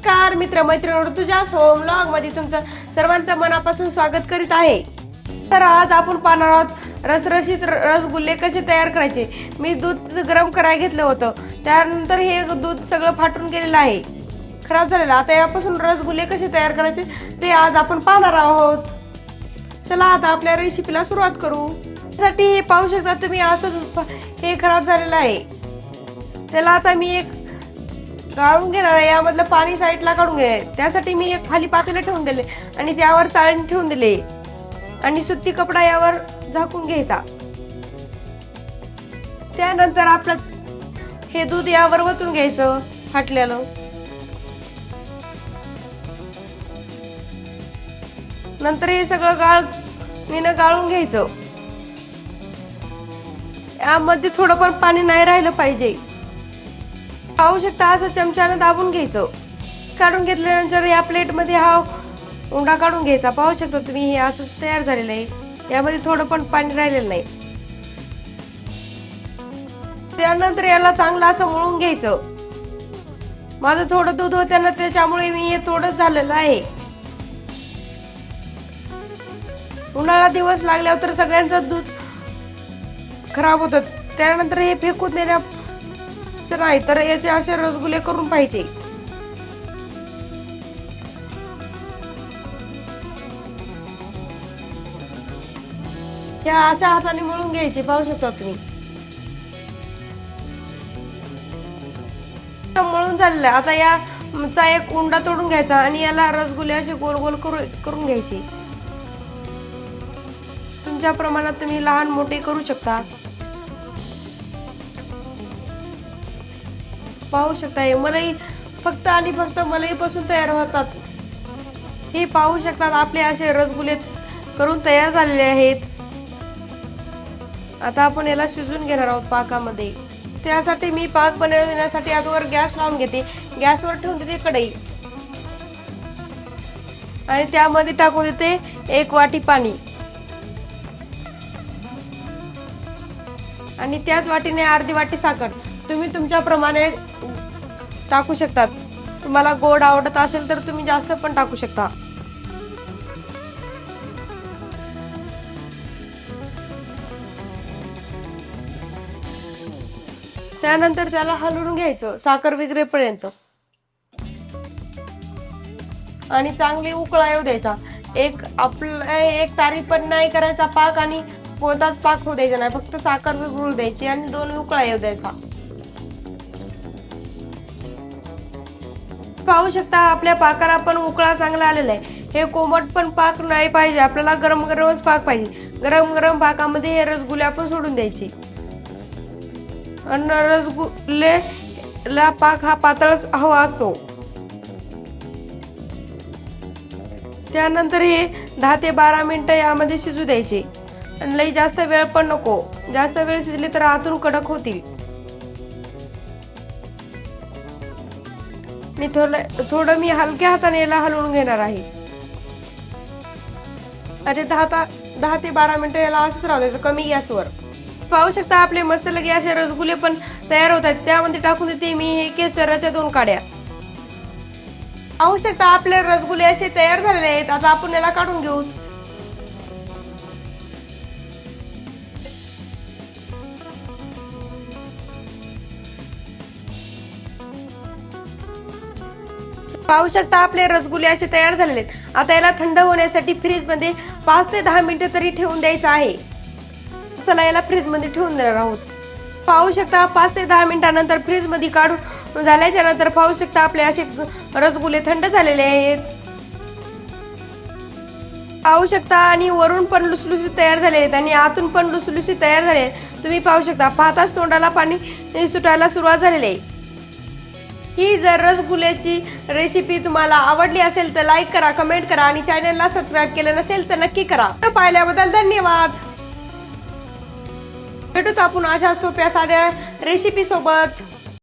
नमस्कार मित्र-मैत्रिणींनो, तुझ्याच home vlog मध्ये तुमचं सर्वांचं मनापासून स्वागत करीत आहे। तर आज आपण पाहणार आहोत रसरशीत रसगुल्ले कसे तयार करायचे। मी दूध गरम करायला घेतलं होतं, त्यानंतर हे दूध सगळं फाटून गेलेलं आहे, खराब झालेलं। आता यापासून रसगुल्ले कसे तयार करायचे ते आज आपण पाहणार आहोत। चला आता आपल्या रेसिपीला सुरुवात करू। त्यासाठी हे पाहू शकता तुम्ही, असं हे खराब झालेलं आहे। त्याला आता मी एक गाळून घेणार आहे, यामधलं पाणी साईडला काढून घेणार आहे। त्यासाठी मी एक खाली पातेलं ठेवून दिले आणि त्यावर चाळणी ठेवून दिले आणि सुती कपडा यावर झाकून घ्यायचा। त्यानंतर आपलं हे दूध यावर वतून घ्यायचं फाटलेलं। नंतर हे सगळं गाळून घ्यायचं। यामध्ये थोडं पण पाणी नाही राहिलं पाहिजे। पाहू शकता, असं चमच्याने दाबून घ्यायचं। काढून घेतल्यानंतर या प्लेट मध्ये हा उंडा काढून घ्यायचा। पाहू शकता तुम्ही, हे असं तयार झालेलं आहे, यामध्ये थोडं पण पाणी राहिलेलं नाही। त्यानंतर याला चांगलं असं मळून घ्यायचं। माझं थोडं दूध होतं ना, त्याच्यामुळे मी हे थोडं झालेलं आहे। उन्हाळा दिवस लागल्यावर तर सगळ्यांचं दूध खराब होतं, त्यानंतर हे फेकून देण्याचं नाही, तर याचे असे रसगुल्ले करून पाहिजे। या अशा हाताने मळून घ्यायचे। पाहू शकता तुम्ही, मळून झालेलं आहे। आता याचा एक उंडा तोडून घ्यायचा आणि याला रसगुल्ले असे गोल गोल करून घ्यायचे। तुमच्या प्रमाणात तुम्ही लहान मोठे करू शकता। पाहू शकता, हे मलाई फक्त आणि फक्त मलाई पासून तयार होतात। हे पाहू शकतात, आपले असे रसगुल्ले करून तयार झालेले आहेत। आता आपण याला शिजवून घेणार आहोत पाकामध्ये। त्यासाठी मी पाक बनवण्यासाठी अगोदर गॅस लावून घेते। गॅसवर ठेवून देते कढई आणि त्यामध्ये टाकून देते 1 वाटी पाणी आणि त्याच वाटीने अर्धी वाटी साखर। तुम्ही तुमच्या प्रमाणे टाकू शकतात। तुम्हाला गोड आवडत असेल तर तुम्ही जास्त पण टाकू शकता। त्यानंतर त्याला हलवून घ्यायचं साखर विरघळेपर्यंत आणि चांगली उकळा येऊ द्यायचा। एक तारी पण नाही करायचा पाक आणि कोणताच पाक होऊ द्यायचा नाही, फक्त साखर विरघळू द्यायची आणि 2 उकळा येऊ द्यायचा। पाहू शकता, आपल्या पाकाला पण उकळा चांगला आलेला आहे। हे कोमट पण पाक नाही पाहिजे, आपल्याला गरम गरमच पाक पाहिजे। गरम गरम पाकामध्ये हे रसगुल्ले आपण सोडून द्यायचे आणि रसगुल्लेला पाक हा पातळच हवा असतो। त्यानंतर हे 10 ते 12 मिनिटं यामध्ये शिजू द्यायचे आणि लई जास्त वेळ पण नको, जास्त वेळ शिजले तर आतून कडक होतील। मी थोडं मी हलक्या हाताने याला हलवून घेणार आहे। आता 10 ते 12 मिनिटं याला असंच राहू द्यायचं कमी गॅसवर। पाहू शकता, आपले मस्त लगे असे रसगुल्ले पण तयार होत आहेत। त्यामध्ये टाकून देते मी हे केसराच्या 2 काड्या। पाहू शकता, आपले रसगुल्ले असे तयार झालेले आहेत। आता आपण याला काढून घेऊ। पाहू शकता, आपले रसगुल्ले असे तयार झालेले आहेत। आता याला थंड होण्यासाठी फ्रीज मध्ये 5 ते 10 मिनिटं तरी ठेवून द्यायचं आहे। चला याला फ्रीज मध्ये ठेवून देणार आहोत। पाहू शकता, 5 ते 10 मिनिटांनंतर फ्रीज मध्ये काढून झाल्याच्या नंतर पाहू शकता, आपले असे रसगुल्ले थंड झालेले आहेत। पाहू शकता, आणि वरून पण लुसलुसीत तयार झाले आहेत आणि आतून पण लुसलुसीत तयार झाले आहेत। तुम्ही पाहू शकता, पाहताच तोंडाला पाणी सुटायला सुरुवात झालेली आहे। ही जर रसगुल्ल्याची रेसिपी तुम्हाला आवडली असेल तर लाईक करा, कमेंट करा आणि चॅनलला सबस्क्राईब केलं नसेल तर नक्की करा। पाहिल्याबद्दल धन्यवाद। भेटूत आपण अशा सोप्या साध्या रेसिपी सोबत।